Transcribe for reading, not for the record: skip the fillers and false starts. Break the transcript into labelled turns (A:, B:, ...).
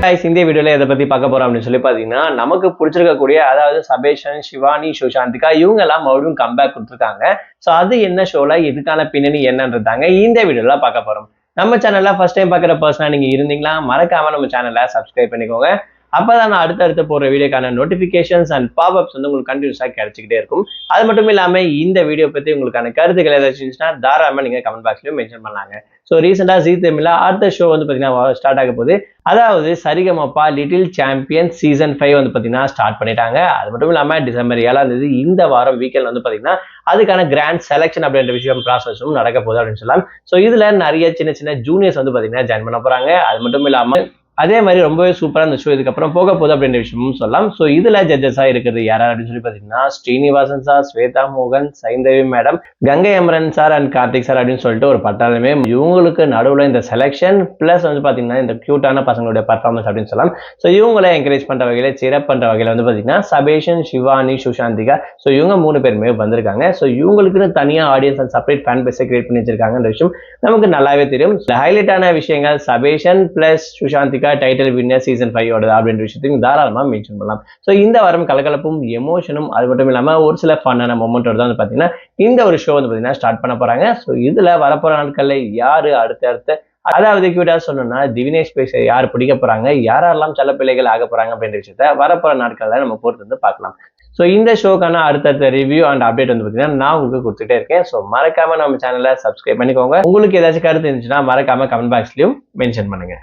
A: இந்த வீடியோல எதை பத்தி பார்க்க போறோம் அப்படின்னு சொல்லி பாத்தீங்கன்னா, நமக்கு பிடிச்சிருக்கக்கூடிய அதாவது சபேஷன், சிவானி, சுஷாந்திகா இவங்க எல்லாம் மறுபடியும் கம்பேக் கொடுத்துருக்காங்க. சோ அது என்ன ஷோல இதுக்கான பின்னணி என்னன்றதாங்க இந்த வீடியோல பார்க்க போறோம். நம்ம சேனல்ல ஃபர்ஸ்ட் டைம் பார்க்குற பர்சனா நீங்க இருந்தீங்களா மறக்காம நம்ம சேனலை சப்ஸ்கிரைப் பண்ணிக்கோங்க. அப்பதான் நான் அடுத்தடுத்து போற வீடியோக்கான நோட்டிபிகேஷன்ஸ் அண்ட் பாப்அப்ஸ் வந்து உங்களுக்கு கண்டினியூஸா கிடைச்சிக்கிட்டே இருக்கும். அது மட்டும் இல்லாம இந்த வீடியோ பத்தி உங்களுக்கான கருத்துக்கள் ஏதாச்சும் இருந்துச்சுன்னா தாராளமா நீங்க கமெண்ட் பாக்ஸ்லயும் மென்ஷன் பண்ணலாங்க. ஸோ ரீசெண்டா ஜீ தமிழ்ல அடுத்த ஷோ வந்து பாத்தீங்கன்னா ஸ்டார்ட் ஆக போகுது. அதாவது சரிகமப்பா லிட்டில் சாம்பியன் சீசன் 5 வந்து பாத்தீங்கன்னா ஸ்டார்ட் பண்ணிட்டாங்க. அது மட்டும் இல்லாம டிசம்பர் 7ஆம் தேதி இந்த வாரம் வீக்கெண்ட் வந்து பாத்தீங்கன்னா அதுக்கான கிராண்ட் செலக்ஷன் அப்படின்ற விஷயம் ப்ராசஸும் நடக்க போகுது அப்படின்னு சொல்லலாம். ஸோ இதுல நிறைய சின்ன சின்ன ஜூனியர்ஸ் வந்து பாத்தீங்கன்னா ஜாயின் பண்ண போறாங்க. அது மட்டும் இல்லாம அதே மாதிரி ரொம்பவே சூப்பரா இந்த ஷோ இதுக்கப்புறம் போக போகுது அப்படின்ற விஷயமும் சொல்லலாம். ஸோ இதுல ஜட்ஜஸா இருக்கிறது யாரா அப்படின்னு சொல்லி பாத்தீங்கன்னா ஸ்ரீனிவாசன் சார், ஸ்வேதா மோகன், Saindhavi madam, Gangai Amaran sir and Karthik sir அப்படின்னு சொல்லிட்டு ஒரு பட்டாளமே இவங்களுக்கு நடுவில் இந்த செலக்ஷன் பிளஸ் வந்து பாத்தீங்கன்னா இந்த கியூட்டான பசங்களுடைய பர்ஃபார்மன்ஸ் அப்படின்னு சொல்லலாம். ஸோ இவங்களை என்கரேஜ் பண்ற வகையில சிறப்பு பண்ற வகையில வந்து பாத்தீங்கன்னா சபேஷன், சிவானி, சுஷாந்திகா ஸோ இவங்க 3 பேருமே வந்திருக்காங்க. ஸோ இவங்களுக்கு தனியா ஆடியன்ஸ் அண்ட் செப்பரேட் ஃபேன் பேஸை கிரியேட் பண்ணி வச்சிருக்காங்கன்ற விஷயம் நமக்கு நல்லாவே தெரியும். ஹைலைட்டான விஷயங்கள் Sabeshan plus Sushanthika title winner season 5 ஓட அப்படின்ற விஷயத்தையும் தாராளமா மென்ஷன் பண்ணலாம். ஸோ இந்த வாரம் கலகலப்பும் எமோஷனும் அது மட்டும் இல்லாம ஒரு சில ஃபன்னான மொமெண்டோட தான் வந்து பாத்தீங்கன்னா இந்த ஒரு ஷோ வந்து பாத்தீங்கன்னா ஸ்டார்ட் பண்ண போறாங்க. ஸோ இதுல வரப்போற நாட்கள்ல யாரு அடுத்த அதாவது கியூட்டா சொன்னோம்னா திவினேஷ் பேச யார் பிடிக்க போறாங்க, யாரெல்லாம் செல்ல பிள்ளைகள் ஆக போறாங்க அப்படின்ற விஷயத்த வரப்போற நாட்கள்ல நம்ம பொறுத்து வந்து பார்க்கலாம். ஸோ இந்த ஷோக்கான அடுத்தடுத்த ரிவ்யூ அண்ட் அப்டேட் வந்து பார்த்தீங்கன்னா நான் உங்களுக்கு கொடுத்துட்டே இருக்கேன். ஸோ மறக்காம நம்ம சேனலை சப்ஸ்கிரைப் பண்ணிக்கோங்க. உங்களுக்கு ஏதாச்சும் கருத்து இருந்துச்சுன்னா மறக்காம கமெண்ட் பாக்ஸ்லயும் மென்ஷன் பண்ணுங்க.